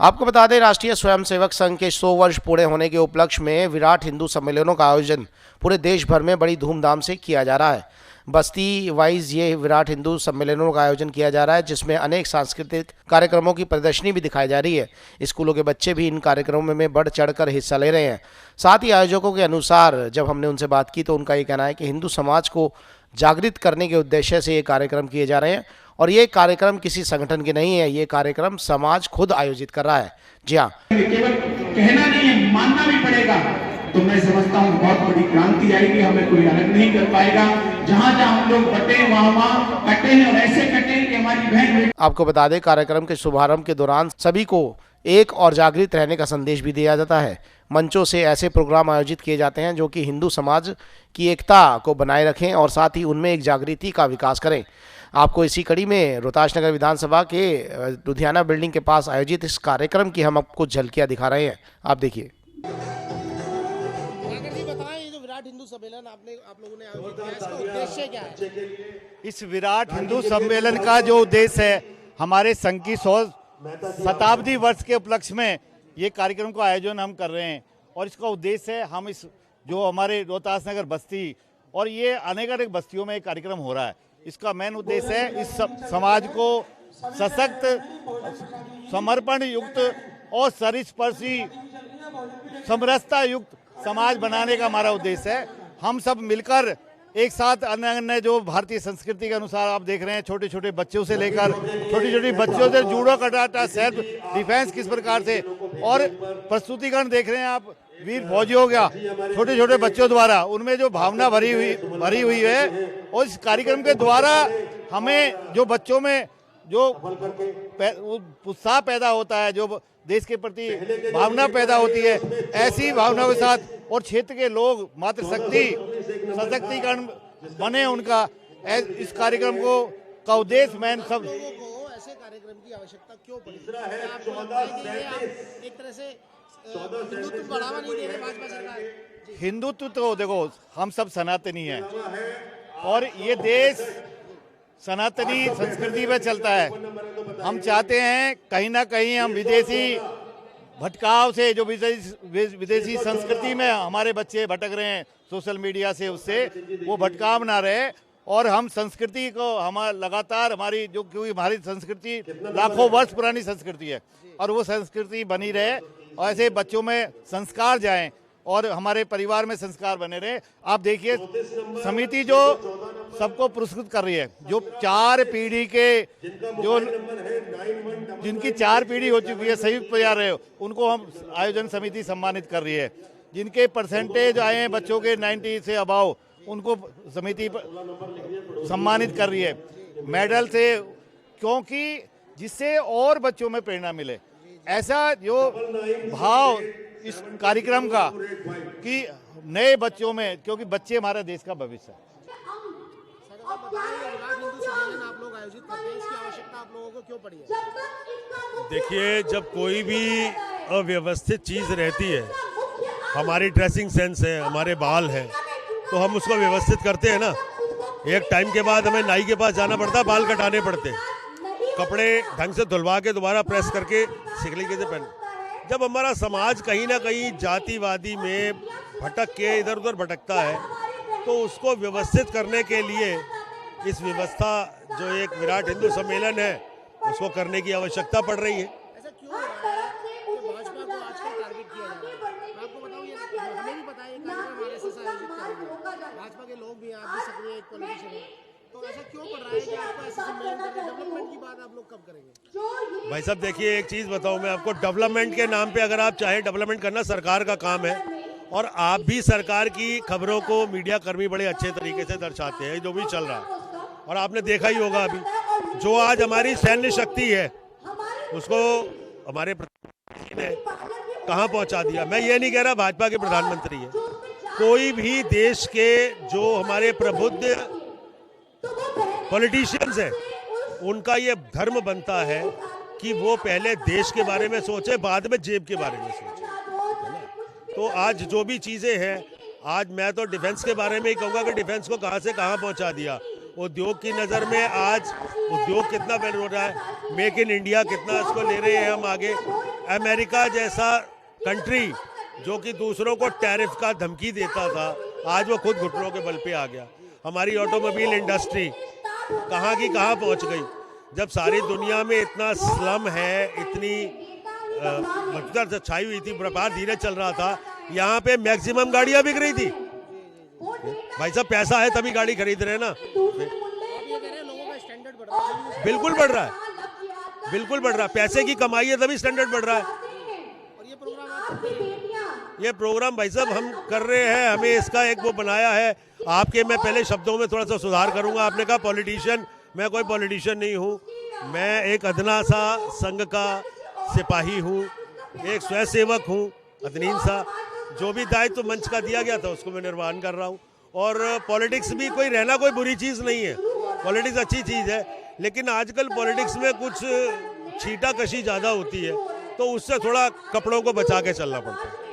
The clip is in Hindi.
आपको बता दें, राष्ट्रीय स्वयंसेवक संघ के 100 वर्ष पूरे होने के उपलक्ष्य में विराट हिंदू सम्मेलनों का आयोजन पूरे देश भर में बड़ी धूमधाम से किया जा रहा है। बस्ती वाइज ये विराट हिंदू सम्मेलनों का आयोजन किया जा रहा है, जिसमें अनेक सांस्कृतिक कार्यक्रमों की प्रदर्शनी भी दिखाई जा रही है। स्कूलों के बच्चे भी इन कार्यक्रमों में बढ़ चढ़कर हिस्सा ले रहे हैं। साथ ही आयोजकों के अनुसार जब हमने उनसे बात की तो उनका ये कहना है कि हिंदू समाज को जागृत करने के उद्देश्य से ये कार्यक्रम किए जा रहे हैं और ये कार्यक्रम किसी संगठन के नहीं है, ये कार्यक्रम समाज खुद आयोजित कर रहा है। जी हाँ, केवल कहना नहीं है, मानना भी पड़ेगा। तो मैं समझता हूँ बहुत बड़ी क्रांति आएगी, हमें कोई अलग नहीं कर पाएगा। जहाँ जहाँ हम लोग बटे वहाँ कटे हैं और ऐसे कटे कि हमारी बहन। आपको बता दें, कार्यक्रम के शुभारंभ के दौरान सभी को एक और जागृत रहने का संदेश भी दिया जाता है। मंचों से ऐसे प्रोग्राम आयोजित किए जाते हैं जो कि हिंदू समाज की एकता को बनाए रखें और साथ ही उनमें एक जागृति का विकास करें। आपको इसी कड़ी में रोहतास नगर विधानसभा के लुधियाना बिल्डिंग के पास आयोजित इस कार्यक्रम की हम आपको झलकियां दिखा रहे हैं। आप देखिए। हिंदू सम्मेलन आप लोगों ने आयोजित किया, इसका उद्देश्य क्या है? इस विराट हिंदू सम्मेलन का जो उद्देश्य है, हमारे संघ की 100 शताब्दी वर्ष के उपलक्ष्य में ये कार्यक्रम का आयोजन हम कर रहे हैं और इसका उद्देश्य है हम इस जो हमारे रोहतास नगर बस्ती और ये अनेक बस्तियों में एक कार्यक्रम हो रहा है, इसका मेन उद्देश्य है इस समाज को सशक्त, समर्पण युक्त और सर्वस्पर्शी, समरसता युक्त समाज बनाने का हमारा उद्देश्य है। हम सब मिलकर एक साथ अन्य जो भारतीय संस्कृति के अनुसार आप देख रहे हैं, छोटे छोटे बच्चों से लेकर छोटी बच्चों से जूडो कराटा, सेल्फ डिफेंस किस प्रकार से, और प्रस्तुतिकरण देख रहे हैं आप, वीर फौजी हो गया, छोटे छोटे बच्चों द्वारा उनमें जो भावना भरी हुई है। और इस कार्यक्रम के द्वारा हमें जो बच्चों में जो उत्साह पैदा होता है, जो देश के प्रति भावना पैदा होती है, ऐसी भावनाओं के साथ और क्षेत्र के लोग मातृशक्ति सशक्तिकरण बने उनका, इस कार्यक्रम को का उद्देश्य मैं सब ऐसे कार्यक्रम की आवश्यकता क्यों पड़ी? आपको लगता है कि ये आप एक तरह से हिंदुत्व बढ़ावा नहीं दे रहे भाजपा सरकार? हिंदुत्व तो देखो, हम सब सनातनी हैं और ये देश सनातनी संस्कृति में चलता है। हम चाहते हैं कहीं ना कहीं हम विदेशी भटकाव से, जो विदेशी संस्कृति में हमारे बच्चे भटक रहे हैं सोशल मीडिया से, उससे वो भटकाव ना रहे और हम संस्कृति को लगातार हमारी जो, क्योंकि हमारी संस्कृति लाखों वर्ष पुरानी संस्कृति है और वो संस्कृति बनी रहे और ऐसे बच्चों में संस्कार जाएं और हमारे परिवार में संस्कार बने रहे। आप देखिए, समिति जो सबको पुरस्कृत कर रही है, जो 4 पीढ़ी के जो जिनकी 4 पीढ़ी हो चुकी है, संयुक्त परिवार है, उनको हम आयोजन समिति सम्मानित कर रही है। जिनके परसेंटेज आए हैं बच्चों के 90 से अबाव, उनको समिति सम्मानित कर रही है मेडल से, क्योंकि जिससे और बच्चों में प्रेरणा मिले। ऐसा जो भाव इस कार्यक्रम का कि नए बच्चों में, क्योंकि बच्चे हमारे देश का भविष्य है। आप लोग आयोजित करते हैं, इसकी आवश्यकता आप लोगों को क्यों पड़ी है? देखिए, जब कोई भी अव्यवस्थित चीज़ रहती है, हमारी ड्रेसिंग सेंस है, हमारे बाल हैं, तो हम उसको व्यवस्थित करते हैं ना। एक टाइम के बाद हमें नाई के पास जाना पड़ता है, बाल कटाने पड़ते हैं, कपड़े ढंग से धुलवा के दोबारा प्रेस करके सिकलीके से पहन। जब हमारा समाज कहीं ना कहीं जातिवादी में भटक के इधर उधर भटकता है, तो उसको व्यवस्थित करने के लिए इस व्यवस्था जो एक विराट हिंदू सम्मेलन है, उसको करने की आवश्यकता पड़ रही है। ऐसा क्यों हो रहा है कि भाजपा को आजकल टारगेट किया जा रहा है? मैं आपको बताऊं, ये हमें भी पता है, ये कार्यक्रम आरएसएस आयोजित कर रही है, भाजपा के लोग भी, आप भी सक्रिय एक पॉलिटिशियन है, तो ऐसा क्यों पड़ रहा है कि आपको ऐसे सम्मेलन करके डेवलपमेंट की बात आप लोग कब करेंगे? भाई साहब देखिए, एक चीज़ बताऊं मैं आपको, डेवलपमेंट के नाम पे अगर आप चाहें, डेवलपमेंट करना सरकार का काम है और आप भी सरकार की खबरों को मीडिया कर्मी बड़े अच्छे तरीके से दर्शाते हैं, जो भी चल रहा है। और आपने देखा ही होगा अभी जो आज हमारी सैन्य शक्ति है, उसको हमारे प्रधानमंत्री ने कहाँ पहुँचा दिया। मैं ये नहीं कह रहा भाजपा के प्रधानमंत्री है, कोई भी देश के जो हमारे प्रबुद्ध पॉलिटिशियंस हैं, उनका ये धर्म बनता है कि वो पहले देश के बारे में सोचे, बाद में जेब के बारे में सोचे, है ना। तो आज जो भी चीज़ें हैं, आज मैं तो डिफेंस के बारे में ही कहूँगा कि डिफेंस को कहाँ से कहाँ पहुँचा दिया। उद्योग की नज़र में आज उद्योग कितना बढ़ रहा है, मेक इन इंडिया कितना इसको ले रहे हैं हम आगे, अमेरिका जैसा कंट्री जो कि दूसरों को टैरिफ का धमकी देता था, आज वो खुद घुटनों के बल पे आ गया। हमारी ऑटोमोबाइल इंडस्ट्री कहाँ की कहाँ पहुँच गई। जब सारी दुनिया में इतना स्लम है, इतनी मजदूर छाई हुई थी, व्यापार धीरे चल रहा था, यहाँ पे मैक्सिमम गाड़ियाँ बिक रही थी। भाई साहब पैसा है तभी गाड़ी खरीद रहे हैं ना। बिल्कुल बढ़ रहा है, बिल्कुल बढ़ रहा है। पैसे की कमाई है तभी स्टैंडर्ड बढ़ रहा है। ये प्रोग्राम भाई साहब हम कर रहे हैं, हमें इसका एक वो बनाया है। आपके मैं पहले शब्दों में थोड़ा सा सुधार करूंगा। आपने कहा पॉलिटिशियन, मैं कोई पॉलिटिशियन नहीं हूँ। मैं एक अदना सा संघ का सिपाही हूँ, एक स्वयंसेवक हूँ, अदनीन सा। जो भी दायित्व मंच का दिया गया था उसको मैं निर्वहन कर रहा हूँ। और पॉलिटिक्स भी कोई रहना कोई बुरी चीज़ नहीं है, पॉलिटिक्स अच्छी चीज़ है। लेकिन आजकल पॉलिटिक्स में कुछ छीटाकशी ज़्यादा होती है, तो उससे थोड़ा कपड़ों को बचा के चलना पड़ता है।